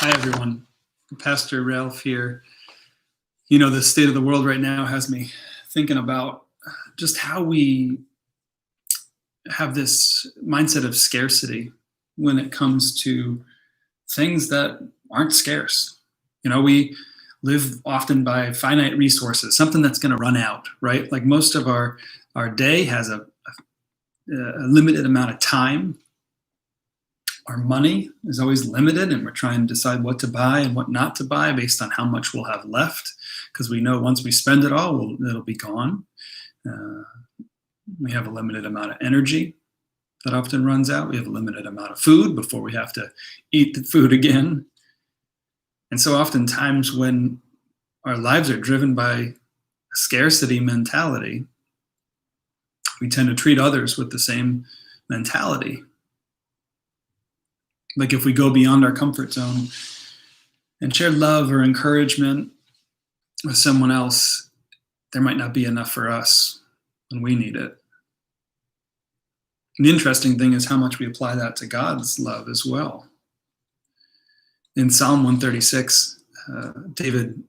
Hi, everyone. Pastor Ralph here. You know, the state of the world right now has me thinking about just how we have this mindset of scarcity when it comes to things that aren't scarce. You know, we live often by finite resources, something that's going to run out, right? Like most of our day has a limited amount of time. Our money is always limited, and we're trying to decide what to buy and what not to buy based on how much we'll have left, because we know once we spend it all, it'll be gone. We have a limited amount of energy that often runs out. We have a limited amount of food before we have to eat the food again. And so oftentimes when our lives are driven by a scarcity mentality, we tend to treat others with the same mentality. Like if we go beyond our comfort zone and share love or encouragement with someone else, there might not be enough for us when we need it. And the interesting thing is how much we apply that to God's love as well. In Psalm 136, David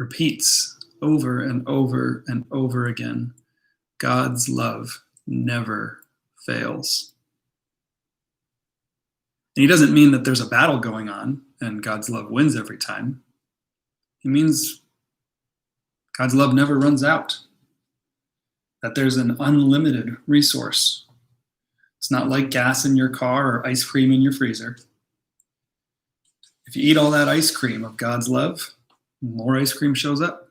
repeats over and over and over again, God's love never fails. And he doesn't mean that there's a battle going on and God's love wins every time. He means God's love never runs out, that there's an unlimited resource. It's not like gas in your car or ice cream in your freezer. If you eat all that ice cream of God's love, more ice cream shows up.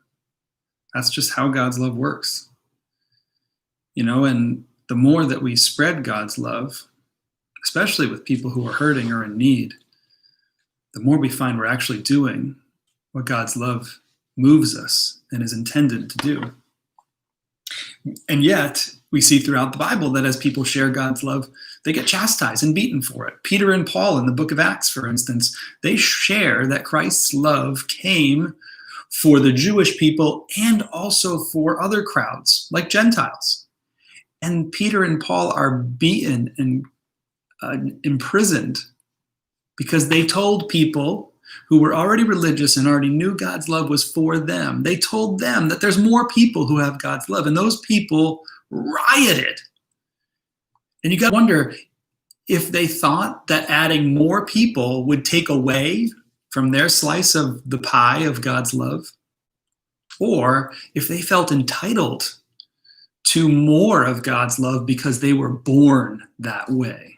That's just how God's love works. You know, and the more that we spread God's love, especially with people who are hurting or in need, the more we find we're actually doing what God's love moves us and is intended to do. And yet, we see throughout the Bible that as people share God's love, they get chastised and beaten for it. Peter and Paul in the book of Acts, for instance, they share that Christ's love came for the Jewish people and also for other crowds, like Gentiles. And Peter and Paul are beaten and imprisoned because they told people who were already religious and already knew God's love was for them. They told them that there's more people who have God's love, and those people rioted. And you got to wonder if they thought that adding more people would take away from their slice of the pie of God's love, or if they felt entitled to more of God's love because they were born that way.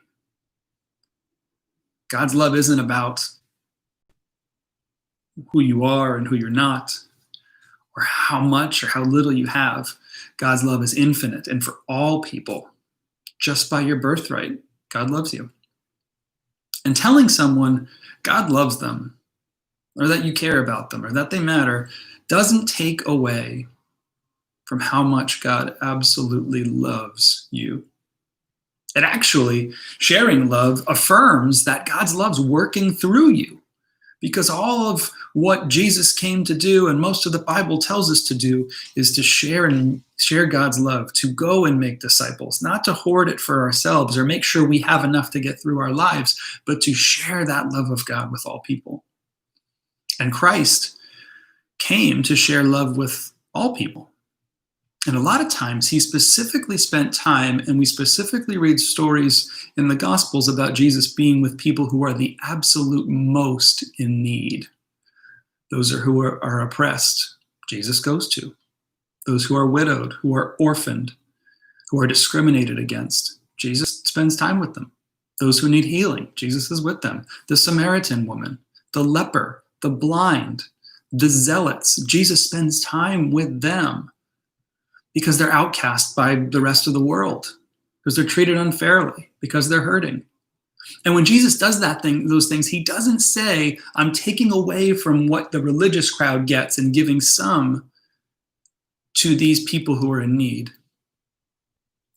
God's love isn't about who you are and who you're not, or how much or how little you have. God's love is infinite and for all people. Just by your birthright, God loves you. And telling someone God loves them, or that you care about them, or that they matter, doesn't take away from how much God absolutely loves you. It actually, sharing love affirms that God's love's working through you, because all of what Jesus came to do and most of the Bible tells us to do is to share God's love, to go and make disciples, not to hoard it for ourselves or make sure we have enough to get through our lives, but to share that love of God with all people. And Christ came to share love with all people. And a lot of times he specifically spent time, and we specifically read stories in the Gospels about Jesus being with people who are the absolute most in need. Those who are oppressed, Jesus goes to. Those who are widowed, who are orphaned, who are discriminated against, Jesus spends time with them. Those who need healing, Jesus is with them. The Samaritan woman, the leper, the blind, the zealots, Jesus spends time with them, because they're outcast by the rest of the world, because they're treated unfairly, because they're hurting. And when Jesus does those things, he doesn't say, I'm taking away from what the religious crowd gets and giving some to these people who are in need.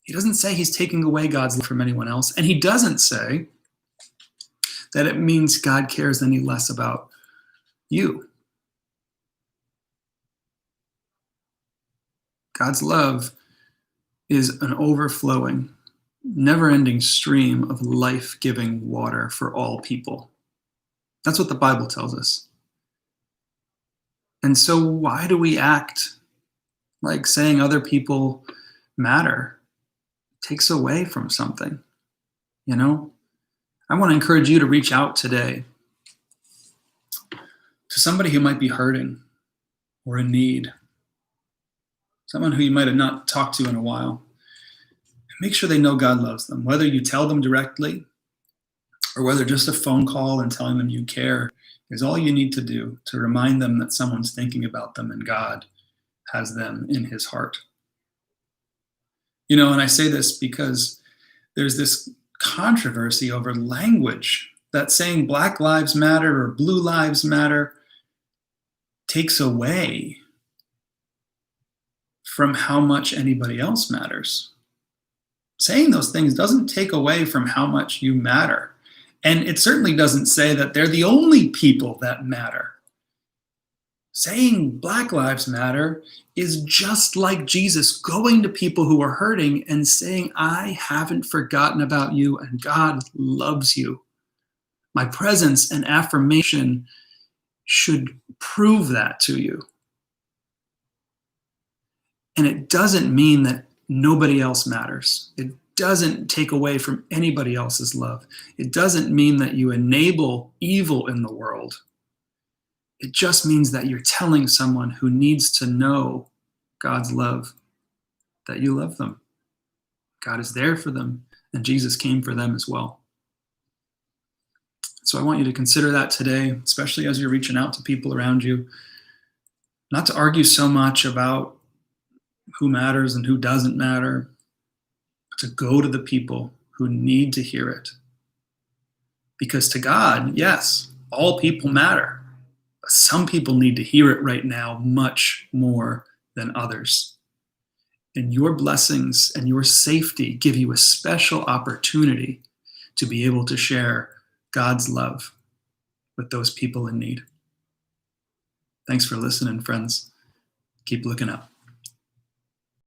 He doesn't say he's taking away God's love from anyone else. And he doesn't say that it means God cares any less about you. God's love is an overflowing, never-ending stream of life-giving water for all people. That's what the Bible tells us. And so why do we act like saying other people matter? It takes away from something, you know? I want to encourage you to reach out today to somebody who might be hurting or in need, someone who you might have not talked to in a while. Make sure they know God loves them, whether you tell them directly or whether just a phone call and telling them you care is all you need to do to remind them that someone's thinking about them and God has them in his heart. You know, and I say this because there's this controversy over language that saying Black Lives Matter or Blue Lives Matter takes away from how much anybody else matters. Saying those things doesn't take away from how much you matter. And it certainly doesn't say that they're the only people that matter. Saying Black Lives Matter is just like Jesus going to people who are hurting and saying, I haven't forgotten about you and God loves you. My presence and affirmation should prove that to you. And it doesn't mean that nobody else matters. It doesn't take away from anybody else's love. It doesn't mean that you enable evil in the world. It just means that you're telling someone who needs to know God's love that you love them. God is there for them, and Jesus came for them as well. So I want you to consider that today, especially as you're reaching out to people around you, not to argue so much about who matters and who doesn't matter, but to go to the people who need to hear it. Because to God, yes, all people matter, but some people need to hear it right now much more than others. And your blessings and your safety give you a special opportunity to be able to share God's love with those people in need. Thanks for listening, friends. Keep looking up.